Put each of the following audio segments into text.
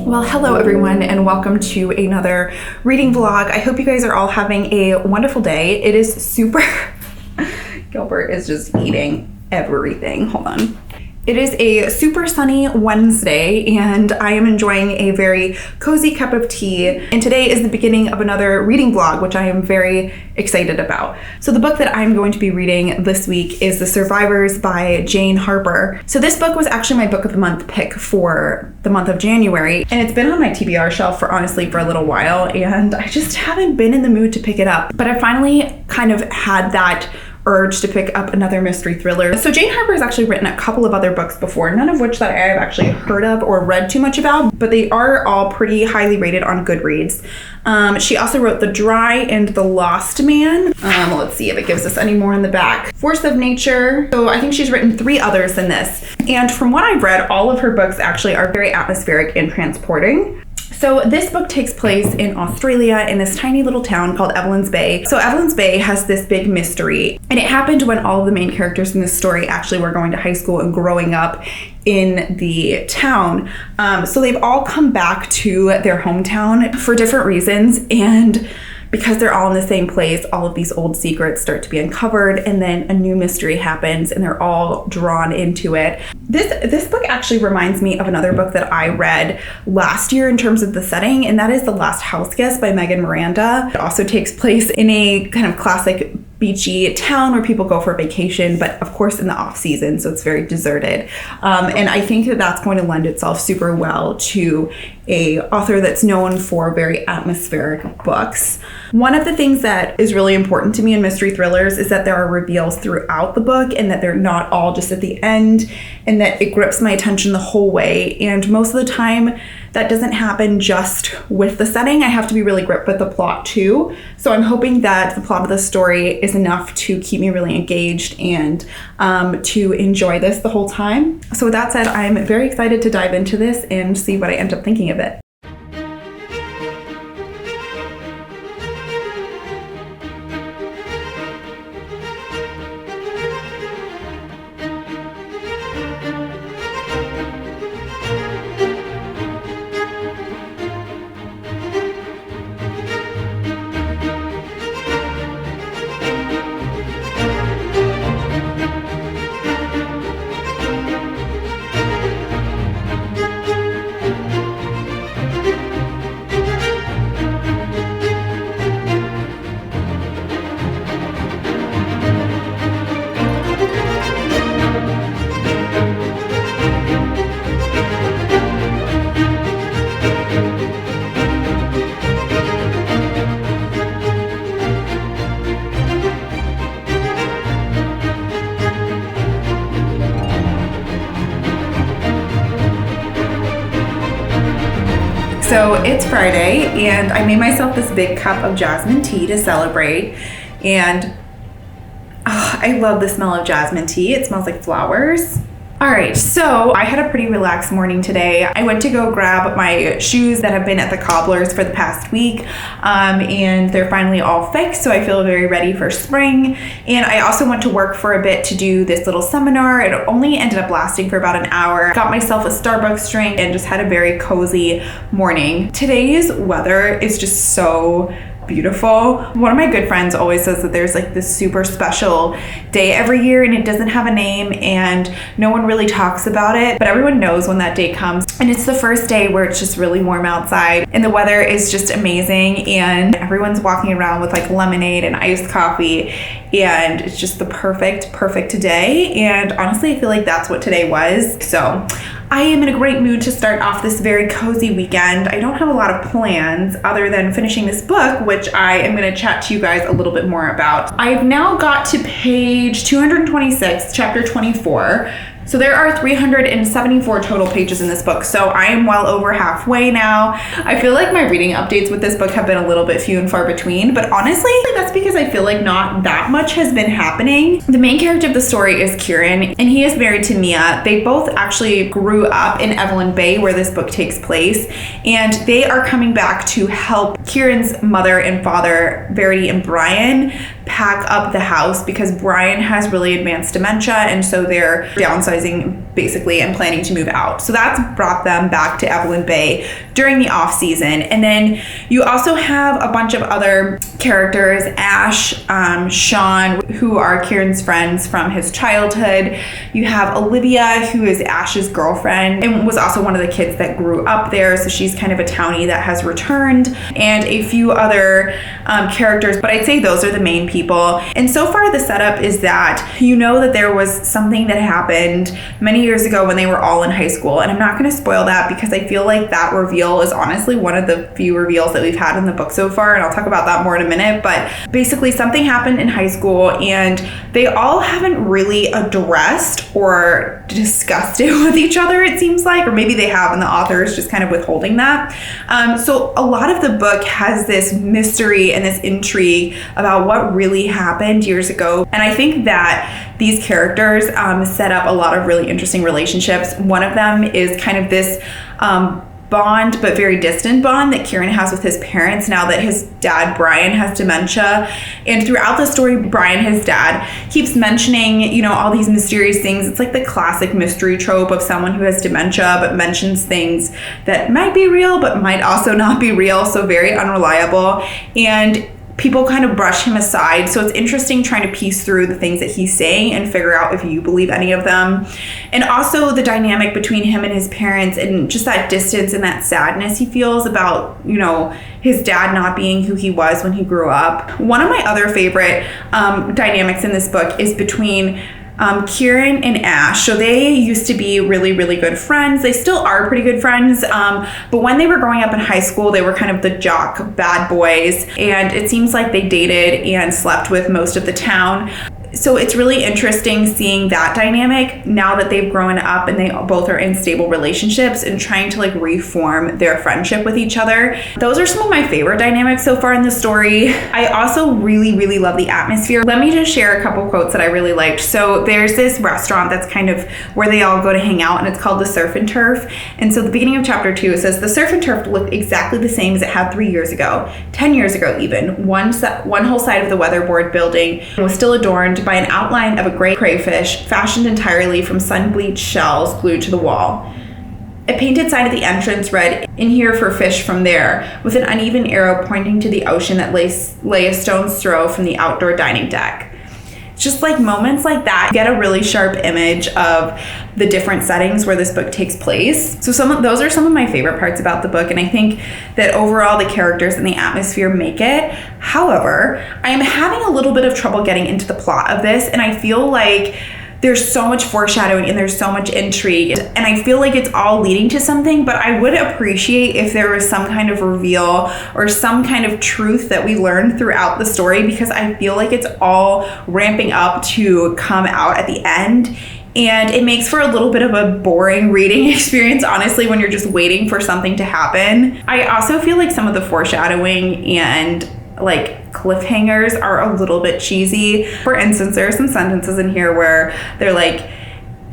Well, hello everyone, and welcome to another reading vlog. I hope you guys are all having a wonderful day. It is super... Gilbert is just eating everything. Hold on. It is a super sunny Wednesday, and I am enjoying a very cozy cup of tea. And today is the beginning of another reading vlog, which I am very excited about. So the book that I'm going to be reading this week is The Survivors by Jane Harper. So this book was actually my book of the month pick for the month of January, and it's been on my TBR shelf for honestly for a little while, and I just haven't been in the mood to pick it up. But I finally kind of had that urge to pick up another mystery thriller. So Jane Harper has actually written a couple of other books before, none of which that I have actually heard of or read too much about, but they are all pretty highly rated on Goodreads. She also wrote The Dry and The Lost Man. Let's see if it gives us any more in the back. Force of Nature. So I think she's written 3 others than this. And from what I've read, all of her books actually are very atmospheric and transporting. So this book takes place in Australia in this tiny little town called Evelyn's Bay. So Evelyn's Bay has this big mystery, and it happened when all of the main characters in this story actually were going to high school and growing up in the town. So they've all come back to their hometown for different reasons, and because they're all in the same place, all of these old secrets start to be uncovered, and then a new mystery happens and they're all drawn into it. This book actually reminds me of another book that I read last year in terms of the setting, and that is The Last House Guest by Megan Miranda. It also takes place in a kind of classic beachy town where people go for a vacation, but of course in the off season, so it's very deserted. And I think that that's going to lend itself super well to a author that's known for very atmospheric books. One of the things that is really important to me in mystery thrillers is that there are reveals throughout the book, and that they're not all just at the end, and that it grips my attention the whole way. And most of the time that doesn't happen just with the setting. I have to be really gripped with the plot too. So I'm hoping that the plot of the story is enough to keep me really engaged and to enjoy this the whole time. So with that said, I'm very excited to dive into this and see what I end up thinking of it. So it's Friday, and I made myself this big cup of jasmine tea to celebrate, and I love the smell of jasmine tea. It smells like flowers. All right, so I had a pretty relaxed morning today. I went to go grab my shoes that have been at the cobblers for the past week, and they're finally all fixed, so I feel very ready for spring. And I also went to work for a bit to do this little seminar. It only ended up lasting for about an hour. Got myself a Starbucks drink and just had a very cozy morning. Today's weather is just so beautiful. One of my good friends always says that there's like this super special day every year and it doesn't have a name and no one really talks about it, but everyone knows when that day comes. And it's the first day where it's just really warm outside and the weather is just amazing and everyone's walking around with like lemonade and iced coffee, and it's just the perfect day. And honestly, I feel like that's what today was. So I am in a great mood to start off this very cozy weekend. I don't have a lot of plans other than finishing this book, which I am going to chat to you guys a little bit more about. I've now got to page 226, chapter 24. So there are 374 total pages in this book, so I am well over halfway now. I feel like my reading updates with this book have been a little bit few and far between, but honestly, that's because I feel like not that much has been happening. The main character of the story is Kieran, and he is married to Mia. They both actually grew up in Evelyn Bay, where this book takes place, and they are coming back to help Kieran's mother and father, Verity and Brian, pack up the house because Brian has really advanced dementia, and so they're downsizing basically and planning to move out. So that's brought them back to Evelyn Bay during the off season. And then you also have a bunch of other characters, Ash, Sean, who are Kieran's friends from his childhood. You have Olivia, who is Ash's girlfriend and was also one of the kids that grew up there. So she's kind of a townie that has returned, and a few other characters, but I'd say those are the main people. And so far the setup is that you know that there was something that happened many years ago when they were all in high school, and I'm not going to spoil that because I feel like that reveal is honestly one of the few reveals that we've had in the book so far, and I'll talk about that more in a minute. But basically something happened in high school and they all haven't really addressed or discussed it with each other, it seems like, or maybe they have and the author is just kind of withholding that. So a lot of the book has this mystery and this intrigue about what really happened years ago, and I think that these characters set up a lot of really interesting relationships. One of them is kind of this bond, but very distant bond that Kieran has with his parents now that his dad, Brian, has dementia. And throughout the story, Brian, his dad, keeps mentioning, you know, all these mysterious things. It's like the classic mystery trope of someone who has dementia, but mentions things that might be real, but might also not be real. So very unreliable. And people kind of brush him aside. So it's interesting trying to piece through the things that he's saying and figure out if you believe any of them. And also the dynamic between him and his parents and just that distance and that sadness he feels about, you know, his dad not being who he was when he grew up. One of my other favorite dynamics in this book is between Kieran and Ash. So they used to be really good friends. They still are pretty good friends. But when they were growing up in high school, they were kind of the jock bad boys. And it seems like they dated and slept with most of the town. So it's really interesting seeing that dynamic now that they've grown up and they both are in stable relationships and trying to like reform their friendship with each other. Those are some of my favorite dynamics so far in the story. I also really love the atmosphere. Let me just share a couple quotes that I really liked. So there's this restaurant that's kind of where they all go to hang out, and it's called the Surf and Turf. And so at the beginning of chapter 2, it says the Surf and Turf looked exactly the same as it had 3 years ago, 10 years ago even. One whole side of the weatherboard building was still adorned by an outline of a gray crayfish fashioned entirely from sun-bleached shells glued to the wall. A painted sign at the entrance read, "In here for fish from there," with an uneven arrow pointing to the ocean that lay a stone's throw from the outdoor dining deck. Just like moments like that, you get a really sharp image of the different settings where this book takes place. So those are some of my favorite parts about the book, and I think that overall the characters and the atmosphere make it. However, I am having a little bit of trouble getting into the plot of this, and I feel like there's so much foreshadowing and there's so much intrigue, and I feel like it's all leading to something, but I would appreciate if there was some kind of reveal or some kind of truth that we learned throughout the story, because I feel like it's all ramping up to come out at the end. And it makes for a little bit of a boring reading experience, honestly, when you're just waiting for something to happen. I also feel like some of the foreshadowing and like cliffhangers are a little bit cheesy. For instance, there are some sentences in here where they're like,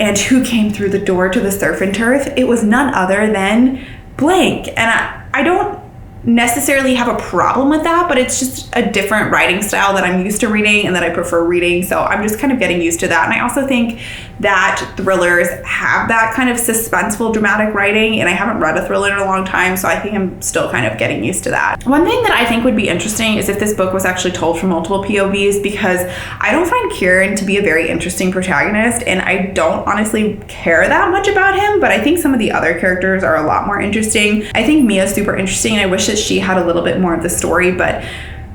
and who came through the door to the surf and turf, it was none other than blank. And I don't necessarily have a problem with that, but it's just a different writing style that I'm used to reading and that I prefer reading. So I'm just kind of getting used to that. And I also think that thrillers have that kind of suspenseful, dramatic writing, and I haven't read a thriller in a long time, so I think I'm still kind of getting used to that. One thing that I think would be interesting is if this book was actually told from multiple POVs, because I don't find Kieran to be a very interesting protagonist, and I don't honestly care that much about him, but I think some of the other characters are a lot more interesting. I think Mia's super interesting, and I wish that she had a little bit more of the story, but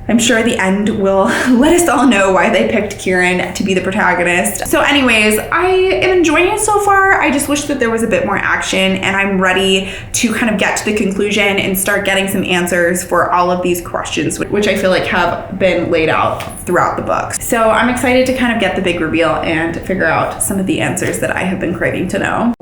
I'm sure the end will let us all know why they picked Kieran to be the protagonist. So anyways, I am enjoying it so far. I just wish that there was a bit more action, and I'm ready to kind of get to the conclusion and start getting some answers for all of these questions, which I feel like have been laid out throughout the book. So I'm excited to kind of get the big reveal and figure out some of the answers that I have been craving to know.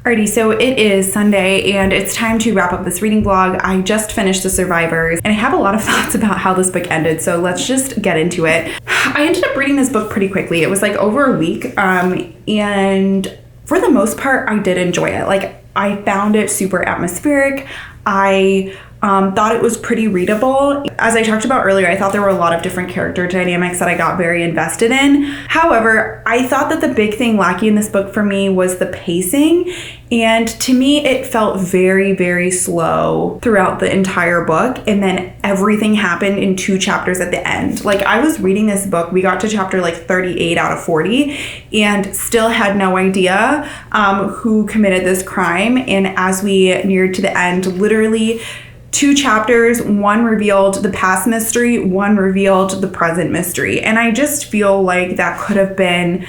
Alrighty, so it is Sunday and it's time to wrap up this reading vlog. I just finished The Survivors and I have a lot of thoughts about how this book ended, so let's just get into it. I ended up reading this book pretty quickly. It was like over a week, and for the most part, I did enjoy it. Like, I found it super atmospheric. I thought it was pretty readable. As I talked about earlier, I thought there were a lot of different character dynamics that I got very invested in. However, I thought that the big thing lacking in this book for me was the pacing. And to me, it felt very, very slow throughout the entire book. And then everything happened in 2 chapters at the end. Like, I was reading this book, we got to chapter like 38 out of 40 and still had no idea who committed this crime. And as we neared to the end, literally 2 chapters, one revealed the past mystery, one revealed the present mystery. And I just feel like that could have been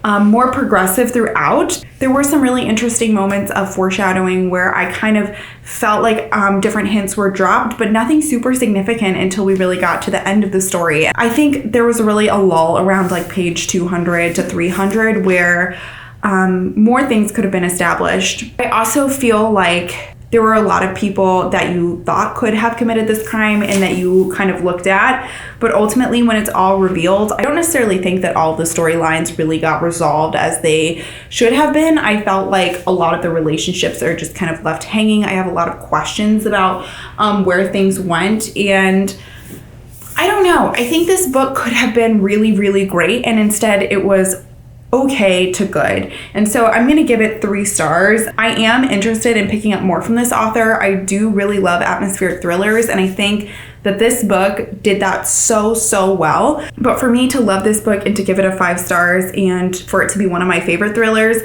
more progressive throughout. There were some really interesting moments of foreshadowing where I kind of felt like different hints were dropped, but nothing super significant until we really got to the end of the story. I think there was really a lull around like page 200 to 300 where more things could have been established. I also feel like there were a lot of people that you thought could have committed this crime and that you kind of looked at. But ultimately, when it's all revealed, I don't necessarily think that all the storylines really got resolved as they should have been. I felt like a lot of the relationships are just kind of left hanging. I have a lot of questions about where things went, and I don't know. I think this book could have been really, really great, and instead it was okay to good. And so I'm gonna give it 3 stars. I am interested in picking up more from this author. I do really love atmospheric thrillers, and I think that this book did that so well. But for me to love this book and to give it a 5 stars and for it to be one of my favorite thrillers,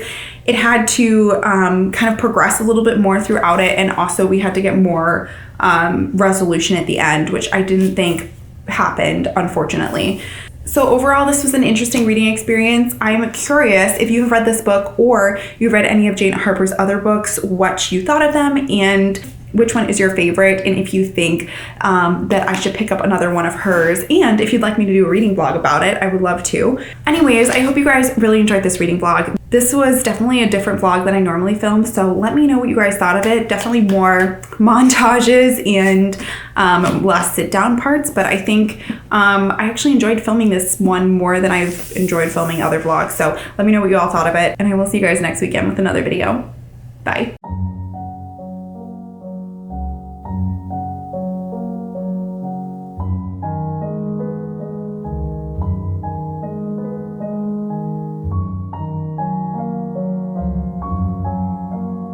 it had to kind of progress a little bit more throughout it, and also we had to get more resolution at the end, which I didn't think happened, unfortunately. So overall, this was an interesting reading experience. I'm curious if you have read this book or you've read any of Jane Harper's other books, what you thought of them and which one is your favorite, and if you think that I should pick up another one of hers, and if you'd like me to do a reading vlog about it, I would love to. Anyways, I hope you guys really enjoyed this reading vlog. This was definitely a different vlog than I normally film, so let me know what you guys thought of it. Definitely more montages and less sit-down parts, but I think I actually enjoyed filming this one more than I've enjoyed filming other vlogs, so let me know what you all thought of it, and I will see you guys next weekend with another video. Bye.